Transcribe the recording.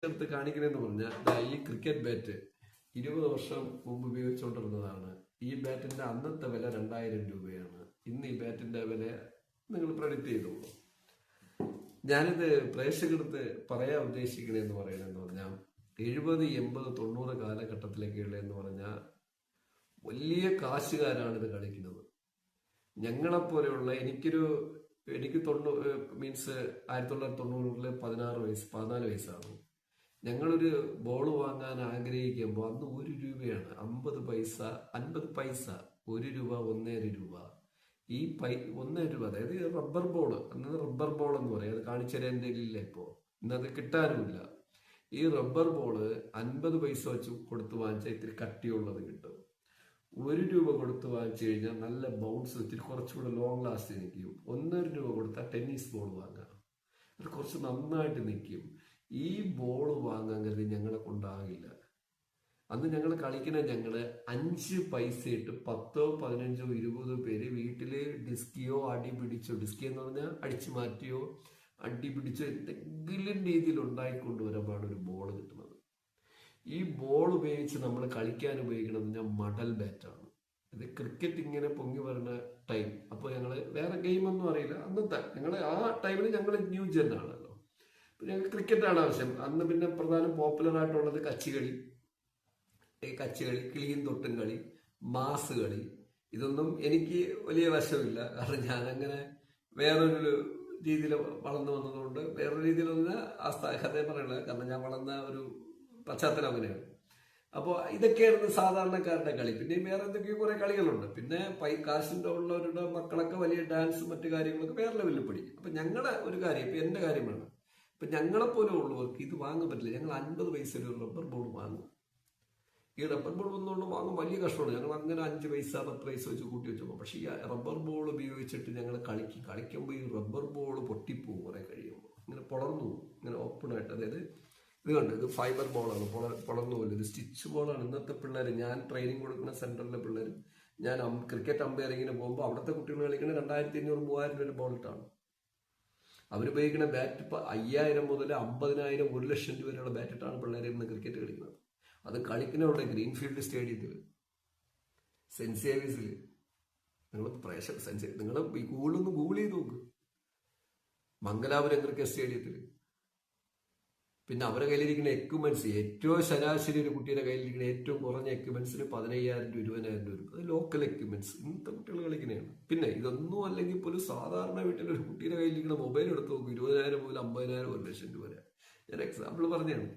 എടുത്ത് കാണിക്കണമെന്ന് പറഞ്ഞാൽ ഈ ക്രിക്കറ്റ് ബാറ്റ് 20 വർഷം മുമ്പ് ഉപയോഗിച്ചുകൊണ്ടിരുന്നതാണ്. ഈ ബാറ്റിന്റെ അന്നത്തെ വില 2000 രൂപയാണ്. ഇന്ന് ഈ ബാറ്റിന്റെ വില നിങ്ങൾ പ്രൊഡിക്റ്റ് ചെയ്തോളൂ. ഞാനിത് പ്രേക്ഷകർക്ക് പറയാൻ ഉദ്ദേശിക്കണേന്ന് പറയണെന്ന് പറഞ്ഞാൽ 70, 80, 90 കാലഘട്ടത്തിലേക്കുള്ള എന്ന് പറഞ്ഞാൽ വലിയ കാശുകാരാണ് ഇത് കളിക്കുന്നത്. ഞങ്ങളെപ്പോലെയുള്ള എനിക്ക് 1990 14 വയസ്സാണ്. ഞങ്ങളൊരു ബോൾ വാങ്ങാൻ ആഗ്രഹിക്കുമ്പോൾ അന്ന് 1 രൂപയാണ്, 50 പൈസ, 50 പൈസ, 1 രൂപ, 1.5 രൂപ. ഈ 1.5 രൂപ, അതായത് റബ്ബർ ബോൾ, അന്നത് റബ്ബർ ബോൾ എന്ന് പറയും. അത് കാണിച്ചു തരാൻ എൻ്റെ ഇല്ല ഇപ്പോൾ, ഇന്നത് കിട്ടാനുമില്ല. ഈ റബ്ബർ ബോള് 50 പൈസ വെച്ച് കൊടുത്ത് വാങ്ങിച്ചാൽ ഇത്തിരി കട്ടിയുള്ളത് കിട്ടും. 1 രൂപ കൊടുത്ത് വാങ്ങിച്ചു കഴിഞ്ഞാൽ നല്ല ബൗൺസ്, ഇത്തിരി കുറച്ചുകൂടെ ലോങ് ലാസ്റ്റ് നിൽക്കും. 1.5 രൂപ കൊടുത്താൽ ടെന്നീസ് ബോൾ വാങ്ങാം, അത് കുറച്ച് നന്നായിട്ട് നിൽക്കും. ഈ ബോൾ വാങ്ങാൻ കരുതി ഞങ്ങളെ കൊണ്ടാകില്ല. അന്ന് ഞങ്ങൾ കളിക്കണ 5 പൈസ ഇട്ട് 10, 15, 20 പേര് വീട്ടില് ഡിസ്കിയോ അടി പിടിച്ചോ, ഡിസ്കി എന്ന് പറഞ്ഞാൽ അടിച്ചു മാറ്റിയോ അടി പിടിച്ചോ എന്തെങ്കിലും രീതിയിൽ ഉണ്ടായിക്കൊണ്ടുവരുമ്പോഴാണ് ഒരു ബോൾ കിട്ടുന്നത്. ഈ ബോൾ ഉപയോഗിച്ച് നമ്മൾ കളിക്കാൻ ഉപയോഗിക്കണമെന്ന് പറഞ്ഞാൽ മടൽ ബാറ്റാണ്. ഇത് ക്രിക്കറ്റ് ഇങ്ങനെ പൊങ്ങി വരുന്ന ടൈം. അപ്പോൾ ഞങ്ങൾ വേറെ ഗെയിമൊന്നും അറിയില്ല അന്നത്തെ. ആ ടൈമിൽ ഞങ്ങൾ ന്യൂ ജെൻ ആണല്ലോ. ഞങ്ങൾക്ക് ക്രിക്കറ്റാണ് ആവശ്യം. അന്ന് പിന്നെ പ്രധാനം പോപ്പുലർ ആയിട്ടുള്ളത് കച്ചികളി, കിളിയും തൊട്ടും കളി, മാസ് കളി. ഇതൊന്നും എനിക്ക് വലിയ വശമില്ല, കാരണം ഞാനങ്ങനെ വേറൊരു രീതിയിൽ വളർന്നു വന്നതുകൊണ്ട് വേറൊരു രീതിയിൽ വന്നാൽ ആ കഥ പറയണത്, കാരണം ഞാൻ വളർന്ന ഒരു പശ്ചാത്തലം അങ്ങനെയാണ്. അപ്പോൾ ഇതൊക്കെയായിരുന്നു സാധാരണക്കാരുടെ കളി. പിന്നെ വേറെ എന്തൊക്കെയോ കുറെ കളികളുണ്ട്. പിന്നെ കാശിൻ്റെ ഉള്ളവരുടെ മക്കളൊക്കെ വലിയ ഡാൻസ് മറ്റു കാര്യങ്ങളൊക്കെ വേറെ ലെവലിൽ പഠിക്കും. അപ്പൊ ഞങ്ങളുടെ ഒരു കാര്യം, ഇപ്പൊ എന്റെ കാര്യമാണ്, ഇപ്പൊ ഞങ്ങളെപ്പോലെ ഉള്ളവർക്ക് ഇത് വാങ്ങാൻ പറ്റില്ല. ഞങ്ങൾ 50 പൈസ ഒരു റബ്ബർ ബോൾ വാങ്ങും. ഈ റബ്ബർ ബോൾ വന്നുകൊണ്ട് വാങ്ങും വലിയ കഷ്ടമാണ്. ഞങ്ങൾ അങ്ങനെ 5 പൈസ 10 പൈസ വെച്ച് കൂട്ടി വെച്ചോ. പക്ഷെ ഈ റബ്ബർ ബോൾ ഉപയോഗിച്ചിട്ട് ഞങ്ങൾ കളിക്കുമ്പോൾ ഈ റബ്ബർ ബോൾ പൊട്ടിപ്പോവും കുറെ കഴിയുമ്പോൾ. ഇങ്ങനെ പൊളർന്നു പോകും, ഇങ്ങനെ ഓപ്പൺ ആയിട്ട്. അതായത് ഇത് കണ്ട്, ഇത് ഫൈബർ ബോളാണ്, പൊളർന്നു പോലെ. ഇത് സ്റ്റിച്ച് ബോളാണ്. ഇന്നത്തെ പിള്ളേർ, ഞാൻ ട്രെയിനിങ് കൊടുക്കുന്ന സെന്ററിലെ പിള്ളേർ, ഞാൻ ക്രിക്കറ്റ് അമ്പയറിങ്ങിന് പോകുമ്പോൾ അവിടുത്തെ കുട്ടികൾ കളിക്കുന്നത് 2500, 3000 രൂപ ബോളിട്ടാണ്. അവരുപയോഗിക്കുന്ന ബാറ്റ് ഇപ്പൊ 5000 മുതൽ 50,000, 1 ലക്ഷം രൂപ വരെയുള്ള ബാറ്റിട്ടാണ് പിള്ളേർ ഇന്ന് ക്രിക്കറ്റ് കളിക്കുന്നത്. അത് കളിക്കുന്നവിടെ ഗ്രീൻഫീൽഡ് സ്റ്റേഡിയത്തിൽ, സെന്റ് സേവിയസിൽ. നിങ്ങൾ ഗൂഗിൾ ചെയ്ത് നോക്ക്, മംഗലാപുരം ക്രിക്കറ്റ് സ്റ്റേഡിയത്തിൽ. പിന്നെ അവരുടെ കയ്യിലിരിക്കുന്ന എക്യുപ്മെന്റ്സ്, ഏറ്റവും ശരാശരി ഒരു കുട്ടിയുടെ കയ്യിലിരിക്കുന്ന ഏറ്റവും കുറഞ്ഞ എക്യുപ്മെന്റ്സിന് 15,000 രൂപ, 20,000 രൂപ. അത് ലോക്കൽ എക്യുപ്മെന്റ്സ് ഇന്നത്തെ കുട്ടികൾ കളിക്കുന്നതാണ്. പിന്നെ ഇതൊന്നും അല്ലെങ്കിൽ പോലും സാധാരണ വീട്ടിൽ ഒരു കുട്ടിയുടെ കയ്യിലിരിക്കുന്ന മൊബൈൽ എടുത്ത് നോക്കും, 20,000 മുതൽ 50,000, 1 ലക്ഷം രൂപ വരെ. ഞാൻ എക്സാമ്പിൾ പറഞ്ഞതാണ്.